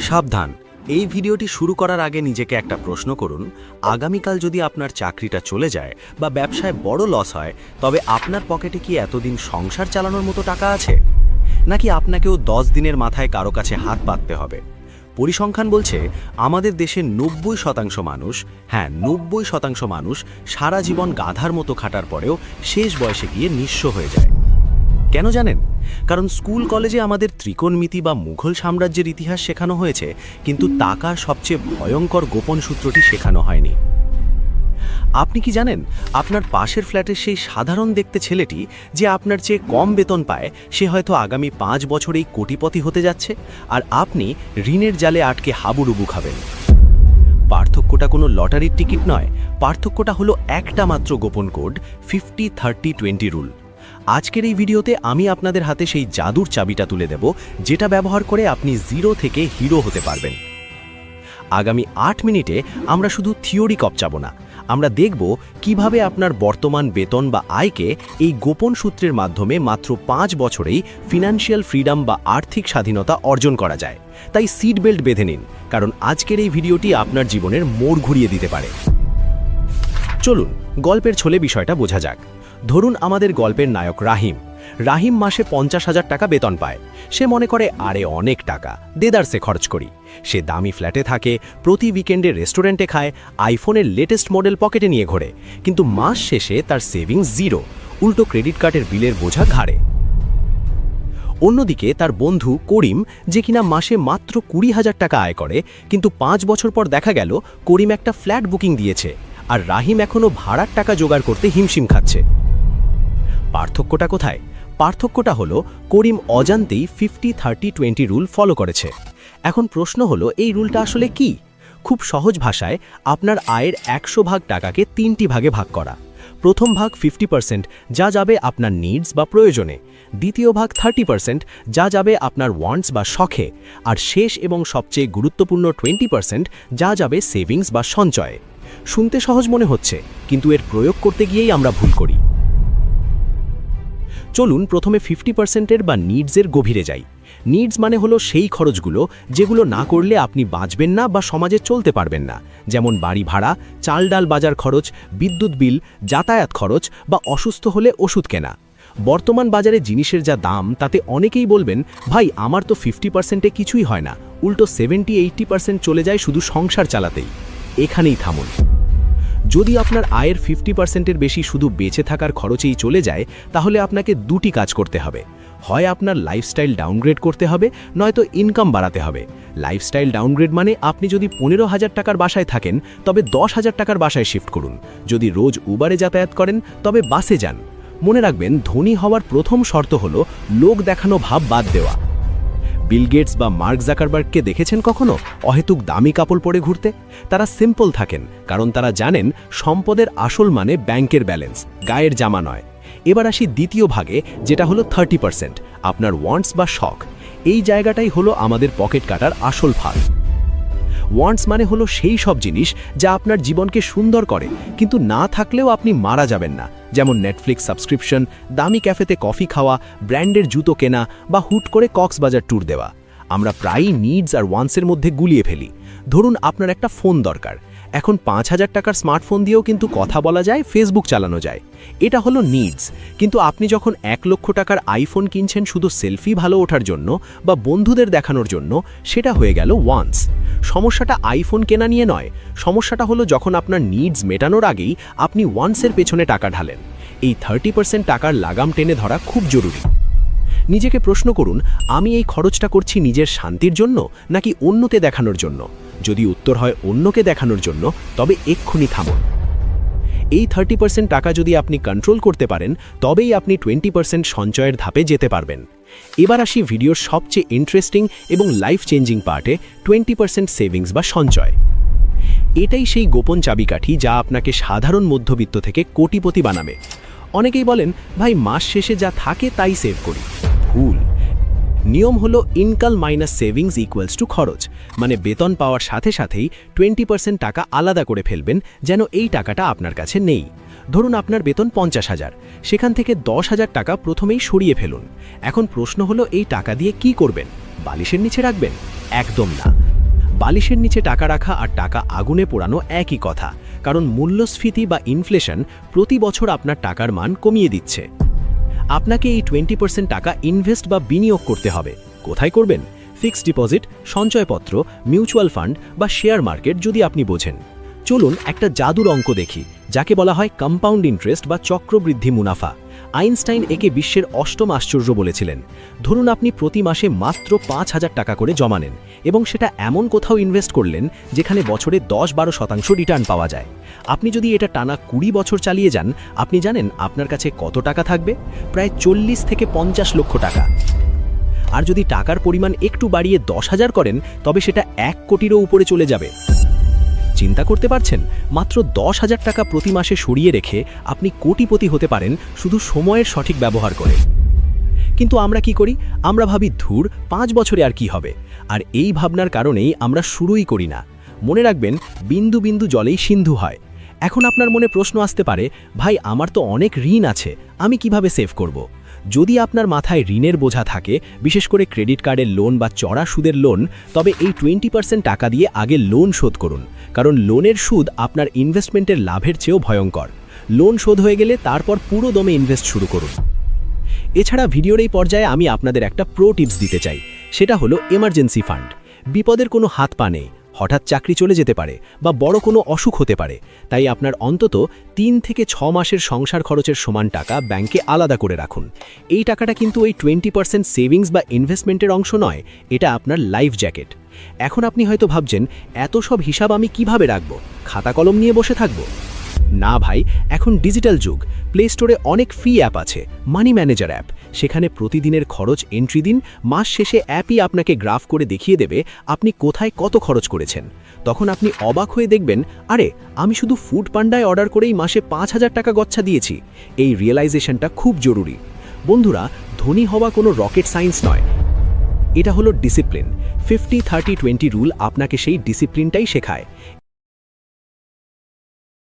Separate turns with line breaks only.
সাবধান, এই ভিডিওটি শুরু করার আগে নিজেকে একটা প্রশ্ন করুন। আগামীকাল যদি আপনার চাকরিটা চলে যায় বা ব্যবসায় বড় লস হয়, তবে আপনার পকেটে কি এতদিন সংসার চালানোর মতো টাকা আছে, নাকি আপনাকেও 10 দিনের মাথায় কারো কাছে হাত পাততে হবে? পরিসংখ্যান বলছে আমাদের দেশের 90% মানুষ, হ্যাঁ 90% মানুষ সারা জীবন গাধার মতো খাটার পরেও শেষ বয়সে গিয়ে নিঃস্ব হয়ে যায়। কেন জানেন? কারণ স্কুল কলেজে আমাদের ত্রিকোণমিতি বা মুঘল সাম্রাজ্যের ইতিহাস শেখানো হয়েছে, কিন্তু টাকার সবচেয়ে ভয়ঙ্কর গোপন সূত্রটি শেখানো হয়নি। আপনি কি জানেন আপনার পাশের ফ্ল্যাটের সেই সাধারণ দেখতে ছেলেটি যে আপনার চেয়ে কম বেতন পায়, সে হয়তো আগামী 5 বছরেই কোটিপতি হতে যাচ্ছে, আর আপনি ঋণের জালে আটকে হাবুডুবু খাবেন? পার্থক্যটা কোনো লটারির টিকিট নয়, পার্থক্যটা হলো একটা মাত্র গোপন কোড, 50-30-20 রুল। আজকের এই ভিডিওতে আমি আপনাদের হাতে সেই জাদুর চাবিটা তুলে দেব, যেটা ব্যবহার করে আপনি জিরো থেকে হিরো হতে পারবেন। আগামী 8 মিনিটে আমরা শুধু থিওরি কপচাবো না, আমরা দেখব কিভাবে আপনার বর্তমান বেতন বা আয়কে এই গোপন সূত্রের মাধ্যমে মাত্র 5 বছরেই ফিনান্সিয়াল ফ্রিডম বা আর্থিক স্বাধীনতা অর্জন করা যায়। তাই সিট বেল্ট বেঁধে নিন, কারণ আজকের এই ভিডিওটি আপনার জীবনের মোড় ঘুরিয়ে দিতে পারে। চলুন গল্পের ছলে বিষয়টা বোঝা যাক। ধরুন আমাদের গল্পের নায়ক রাহিম। রাহিম মাসে 50,000 টাকা বেতন পায়। সে মনে করে, আরে অনেক টাকা, দেদারসে খরচ করি। সে দামি ফ্ল্যাটে থাকে, প্রতি উইকেন্ডে রেস্টুরেন্টে খায়, আইফোনের লেটেস্ট মডেল পকেটে নিয়ে ঘোরে। কিন্তু মাস শেষে তার সেভিংস জিরো, উল্টো ক্রেডিট কার্ডের বিলের বোঝা ঘাড়ে। অন্যদিকে তার বন্ধু করিম, যে কিনা মাসে মাত্র 20,000 টাকা আয় করে, কিন্তু 5 বছর পর দেখা গেল করিম একটা ফ্ল্যাট বুকিং দিয়েছে, আর রাহিম এখনও ভাড়ার টাকা জোগাড় করতে হিমশিম খাচ্ছে। পার্থক্যটা কোথায়? পার্থক্যটা হলো করিম অজান্তেই 50-30-20 রুল ফলো করেছে। এখন প্রশ্ন হলো, এই রুলটা আসলে কি? খুব সহজ ভাষায়, আপনার আয়ের 100 ভাগ টাকাকে 3টি ভাগে ভাগ করা। প্রথম ভাগ 50% যা যাবে আপনার নিডস বা প্রয়োজনে, দ্বিতীয় ভাগ 30% যা যাবে আপনার ওয়ান্টস বা শখে, আর শেষ এবং সবচেয়ে গুরুত্বপূর্ণ 20% যা যাবে সেভিংস বা সঞ্চয়ে। শুনতে সহজ মনে হচ্ছে, কিন্তু এর প্রয়োগ করতে গিয়েই আমরা ভুল করি। চলুন প্রথমে 50%-এর বা নিডসের গভীরে যাই। নিডস মানে হলো সেই খরচগুলো যেগুলো না করলে আপনি বাঁচবেন না বা সমাজে চলতে পারবেন না, যেমন বাড়ি ভাড়া, চাল ডাল বাজার খরচ, বিদ্যুৎ বিল, যাতায়াত খরচ বা অসুস্থ হলে ওষুধ কেনা। বর্তমান বাজারে জিনিসের যা দাম, তাতে অনেকেই বলবেন, ভাই আমার তো 50%-এ কিছুই হয় না, উল্টো 70-80% চলে যায় শুধু সংসার চালাতেই। এখানেই থামুন। যদি আপনার আয়ের 50%-এর বেশি শুধু বেঁচে থাকার খরচেই চলে যায়, তাহলে আপনাকে দুটি কাজ করতে হবে। হয় আপনার লাইফস্টাইল ডাউনগ্রেড করতে হবে, নয়তো ইনকাম বাড়াতে হবে। লাইফস্টাইল ডাউনগ্রেড মানে আপনি যদি 15,000 টাকার বাসায় থাকেন, তবে 10,000 টাকার বাসায় শিফট করুন। যদি রোজ উবারে যাতায়াত করেন, তবে বাসে যান। মনে রাখবেন, ধনী হওয়ার প্রথম শর্ত হলো লোক দেখানো ভাব বাদ দেওয়া। বিল গেটস বা মার্ক জাকারবার্গকে দেখেছেন কখনো অহেতুক দামি কাপড় পরে ঘুরতে? তারা সিম্পল থাকেন, কারণ তারা জানেন সম্পদের আসল মানে ব্যাংকের ব্যালেন্স, গায়ের জামা নয়। এবার আসি দ্বিতীয় ভাগে, যেটা হলো 30%, আপনার ওয়ান্টস বা শখ। এই জায়গাটাই হলো আমাদের পকেট কাটার আসল ফাঁদ। ওয়ান্টস মানে হলো সেই সব জিনিস যা আপনার জীবনকে সুন্দর করে, কিন্তু না থাকলেও আপনি মারা যাবেন না, যেমন নেটফ্লিক্স সাবস্ক্রিপশন, দামি ক্যাফেতে কফি খাওয়া, ব্র্যান্ডের জুতো কেনা বা হুট করে কক্সবাজার ট্যুর দেওয়া। আমরা প্রায়ই নিডস আর ওয়ান্টসের মধ্যে গুলিয়ে ফেলি। ধরুন আপনার একটা ফোন দরকার, এখন 5,000 টাকার স্মার্টফোন দিয়েও কিন্তু কথা বলা যায়, ফেসবুক চালানো যায়। এটা হলো নিডস। কিন্তু আপনি যখন 1 লক্ষ টাকার আইফোন কিনছেন শুধু সেলফি ভালো ওঠার জন্য বা বন্ধুদের দেখানোর জন্য, সেটা হয়ে গেল ওয়ান্টস। সমস্যাটা আইফোন কেনা নিয়ে নয়, সমস্যাটা হলো যখন আপনার নিডস মেটানোর আগেই আপনি ওয়ান্টসের পেছনে টাকা ঢালেন। এই 30% টাকার লাগাম টেনে ধরা খুব জরুরি। নিজেকে প্রশ্ন করুন, আমি এই খরচটা করছি নিজের শান্তির জন্য নাকি অন্যকে দেখানোর জন্য? যদি উত্তর হয় অন্যকে দেখানোর জন্য, তবে এক্ষুনি থামুন। এই 30% টাকা যদি আপনি কন্ট্রোল করতে পারেন, তবেই আপনি 20% সঞ্চয়ের ধাপে যেতে পারবেন। এবার আসি ভিডিওর সবচেয়ে ইন্টারেস্টিং এবং লাইফ চেঞ্জিং পার্টে, 20% সেভিংস বা সঞ্চয়। এটাই সেই গোপন চাবিকাঠি যা আপনাকে সাধারণ মধ্যবিত্ত থেকে কোটিপতি বানাবে। অনেকেই বলেন, ভাই মাস শেষে যা থাকে তাই সেভ করি। ভুল। নিয়ম হলো income minus savings equals to খরচ, মানে বেতন পাওয়ার সাথে সাথেই 20% টাকা আলাদা করে ফেলবেন, যেন এই টাকাটা আপনার কাছে নেই। ধরুন আপনার বেতন 50,000, সেখান থেকে 10,000 টাকা প্রথমেই সরিয়ে ফেলুন। এখন প্রশ্ন হলো এই টাকা দিয়ে কি করবেন? বালিশের নিচে রাখবেন? একদম না। বালিশের নিচে টাকা রাখা আর টাকা আগুনে পোড়ানো একই কথা, কারণ মূল্যস্ফীতি বা ইনফ্লেশন প্রতি বছর আপনার টাকার মান কমিয়ে দিচ্ছে। আপনাকে এই 20% টাকা ইনভেস্ট বা বিনিয়োগ করতে হবে। কোথায় করবেন? ফিক্সড ডিপোজিট, সঞ্চয়পত্র, মিউচুয়াল ফান্ড বা শেয়ার মার্কেট যদি আপনি বোঝেন। চলুন একটা জাদুর অঙ্ক দেখি, যাকে বলা হয় কম্পাউন্ড ইন্টারেস্ট বা চক্রবৃদ্ধি মুনাফা। আইনস্টাইন একে বিশ্বের অষ্টম আশ্চর্য বলেছিলেন। ধরুন আপনি প্রতি মাসে মাত্র 5,000 টাকা করে জমা নেন এবং সেটা এমন কোথাও ইনভেস্ট করলেন যেখানে বছরে 10-12% রিটার্ন পাওয়া যায়। আপনি যদি এটা টানা 20 বছর চালিয়ে যান, আপনি জানেন আপনার কাছে কত টাকা থাকবে? প্রায় 40 থেকে 50 লক্ষ টাকা। আর যদি টাকার পরিমাণ একটু বাড়িয়ে 10,000 করেন, তবে সেটা 1 কোটিরও উপরে চলে যাবে। চিন্তা করতে পারছেন? মাত্র 10,000 টাকা প্রতি মাসে সরিয়ে রেখে আপনি কোটিপতি হতে পারেন শুধু সময়ের সঠিক ব্যবহার করে। কিন্তু আমরা কি করি? আমরা ভাবি ধুর 5 বছরে আর কি হবে। আর এই ভাবনার কারণেই আমরা শুরুই করি না। মনে রাখবেন, বিন্দু বিন্দু জলেই সিন্ধু হয়। এখন আপনার মনে প্রশ্ন আসতে পারে, ভাই আমার তো অনেক ঋণ আছে, আমি কিভাবে সেভ করব? যদি আপনার মাথায় ঋণের বোঝা থাকে, বিশেষ করে ক্রেডিট কার্ডের লোন বা চড়া সুদের লোন, তবে এই 20% টাকা দিয়ে আগে লোন শোধ করুন, কারণ লোনের সুদ আপনার ইনভেস্টমেন্টের লাভের চেয়েও ভয়ঙ্কর। লোন শোধ হয়ে গেলে তারপর পুরো দমে ইনভেস্ট শুরু করুন। এছাড়া ভিডিওর এই পর্যায়ে আমি আপনাদের একটা প্রো টিপস দিতে চাই, সেটা হলো এমার্জেন্সি ফান্ড। বিপদের কোনো হাত পা নেই, হঠাৎ চাকরি চলে যেতে পারে বা বড় কোনো অসুখ হতে পারে, তাই আপনার অন্তত 3 থেকে 6 মাসের সংসার খরচের সমান টাকা ব্যাংকে আলাদা করে রাখুন। এই টাকাটা কিন্তু ওই 20% সেভিংস বা ইনভেস্টমেন্টের অংশ নয়, এটা আপনার লাইফ জ্যাকেট। এখন আপনি হয়তো ভাবছেন, এত সব হিসাব আমি কিভাবে রাখব? খাতা কলম নিয়ে বসে থাকব? না ভাই, এখন ডিজিটাল যুগ। প্লে স্টোরে অনেক ফ্রি অ্যাপ আছে, মানি ম্যানেজার অ্যাপ। সেখানে প্রতিদিনের খরচ এন্ট্রি দিন, মাস শেষে অ্যাপই আপনাকে গ্রাফ করে দেখিয়ে দেবে আপনি কোথায় কত খরচ করেছেন। তখন আপনি অবাক হয়ে দেখবেন, আরে আমি শুধু ফুড পান্ডায় অর্ডার করেই মাসে 5,000 টাকা গচ্ছা দিয়েছি। এই রিয়েলাইজেশনটা খুব জরুরি। বন্ধুরা, ধনী হওয়া কোনো রকেট সায়েন্স নয়, এটা হলো ডিসিপ্লিন। 50-30-20 রুল আপনাকে সেই ডিসিপ্লিনটাই শেখায়।